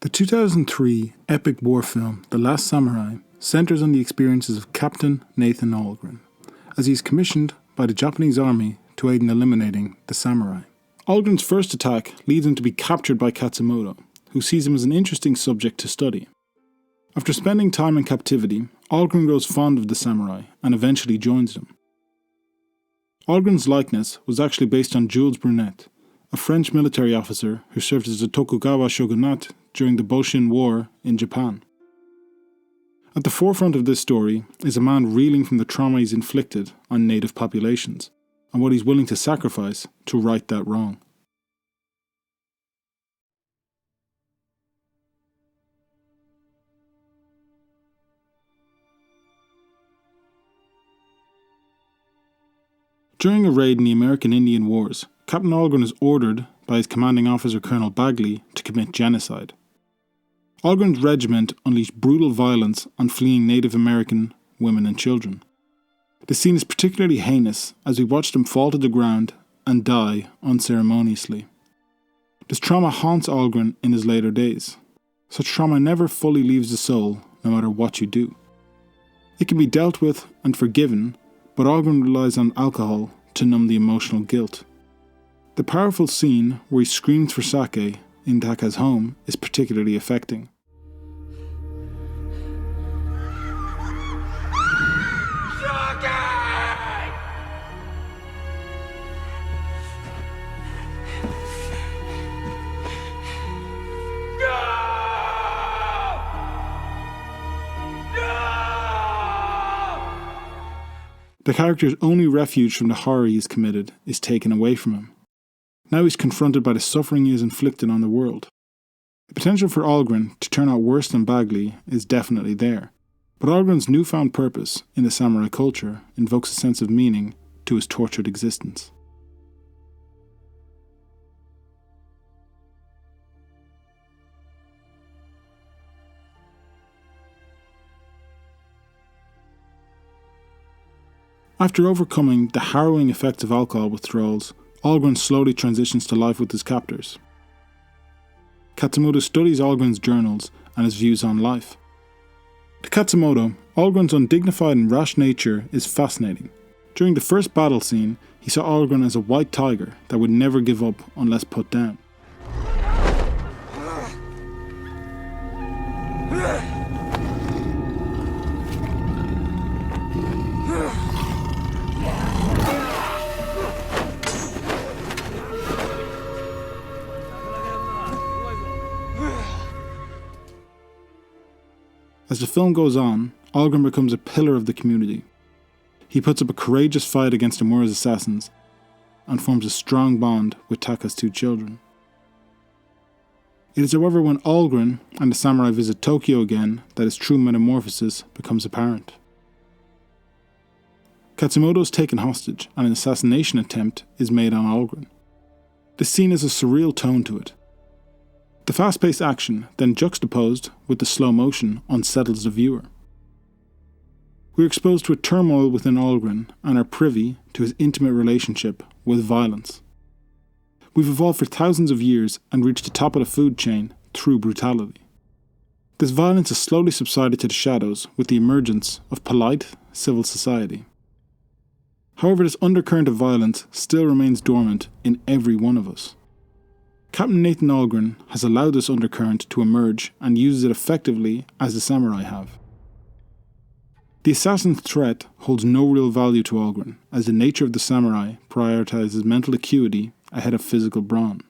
The 2003 epic war film, The Last Samurai, centres on the experiences of Captain Nathan Algren, as he is commissioned by the Japanese army to aid in eliminating the samurai. Algren's first attack leads him to be captured by Katsumoto, who sees him as an interesting subject to study. After spending time in captivity, Algren grows fond of the samurai and eventually joins them. Algren's likeness was actually based on Jules Brunet, a French military officer who served as the Tokugawa shogunate during the Boshin War in Japan. At the forefront of this story is a man reeling from the trauma he's inflicted on native populations, and what he's willing to sacrifice to right that wrong. During a raid in the American Indian Wars, Captain Algren is ordered by his commanding officer Colonel Bagley to commit genocide. Algren's regiment unleashed brutal violence on fleeing Native American women and children. The scene is particularly heinous as we watch them fall to the ground and die unceremoniously. This trauma haunts Algren in his later days. Such trauma never fully leaves the soul, no matter what you do. It can be dealt with and forgiven, but Algren relies on alcohol to numb the emotional guilt. The powerful scene where he screams for sake in Taka's home is particularly affecting. The character's only refuge from the horror he has committed is taken away from him. Now he's confronted by the suffering he has inflicted on the world. The potential for Algren to turn out worse than Bagley is definitely there, but Algren's newfound purpose in the samurai culture invokes a sense of meaning to his tortured existence. After overcoming the harrowing effects of alcohol withdrawals, Algren slowly transitions to life with his captors. Katsumoto studies Algren's journals and his views on life. To Katsumoto, Algren's undignified and rash nature is fascinating. During the first battle scene, he saw Algren as a white tiger that would never give up unless put down. As the film goes on, Algren becomes a pillar of the community. He puts up a courageous fight against Amura's assassins and forms a strong bond with Taka's two children. It is however when Algren and the samurai visit Tokyo again that his true metamorphosis becomes apparent. Katsumoto is taken hostage and an assassination attempt is made on Algren. The scene has a surreal tone to it. The fast-paced action, then juxtaposed with the slow motion, unsettles the viewer. We are exposed to a turmoil within Algren and are privy to his intimate relationship with violence. We've evolved for thousands of years and reached the top of the food chain through brutality. This violence has slowly subsided to the shadows with the emergence of polite civil society. However, this undercurrent of violence still remains dormant in every one of us. Captain Nathan Algren has allowed this undercurrent to emerge and uses it effectively as the samurai have. The assassin's threat holds no real value to Algren, as the nature of the samurai prioritizes mental acuity ahead of physical brawn.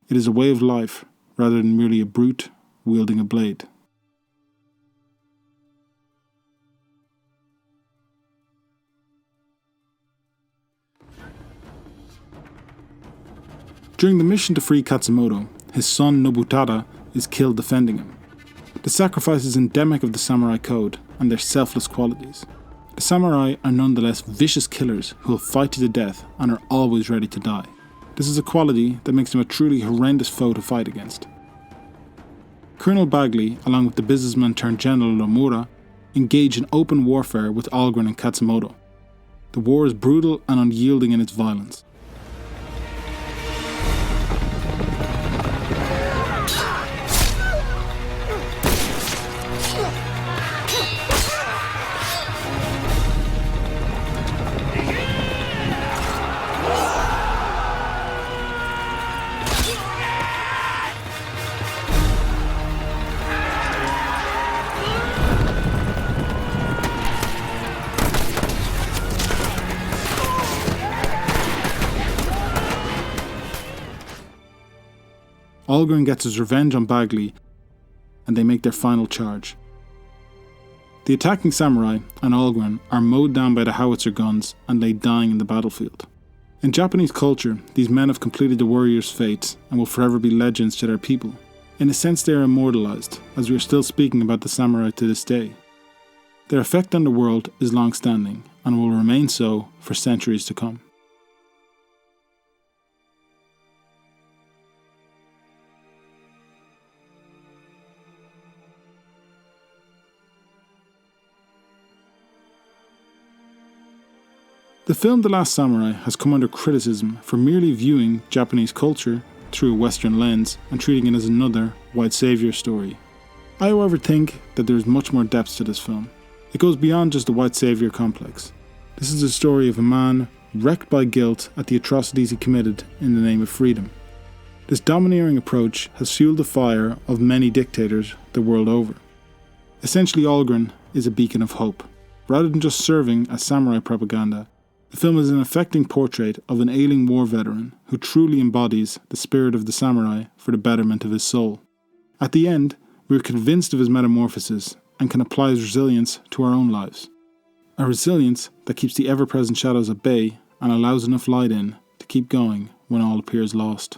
It is a way of life rather than merely a brute wielding a blade. During the mission to free Katsumoto, his son Nobutada is killed defending him. The sacrifice is endemic of the samurai code and their selfless qualities. The samurai are nonetheless vicious killers who will fight to the death and are always ready to die. This is a quality that makes them a truly horrendous foe to fight against. Colonel Bagley, along with the businessman turned General Nomura, engage in open warfare with Algren and Katsumoto. The war is brutal and unyielding in its violence. Algren gets his revenge on Bagley, and they make their final charge. The attacking samurai and Algren are mowed down by the howitzer guns and lay dying in the battlefield. In Japanese culture, these men have completed the warrior's fate and will forever be legends to their people. In a sense, they are immortalized, as we are still speaking about the samurai to this day. Their effect on the world is long-standing and will remain so for centuries to come. The film The Last Samurai has come under criticism for merely viewing Japanese culture through a Western lens and treating it as another white savior story. I, however, think that there is much more depth to this film. It goes beyond just the white savior complex. This is a story of a man wrecked by guilt at the atrocities he committed in the name of freedom. This domineering approach has fueled the fire of many dictators the world over. Essentially, Algren is a beacon of hope. Rather than just serving as samurai propaganda, the film is an affecting portrait of an ailing war veteran who truly embodies the spirit of the samurai for the betterment of his soul. At the end, we are convinced of his metamorphosis and can apply his resilience to our own lives. A resilience that keeps the ever-present shadows at bay and allows enough light in to keep going when all appears lost.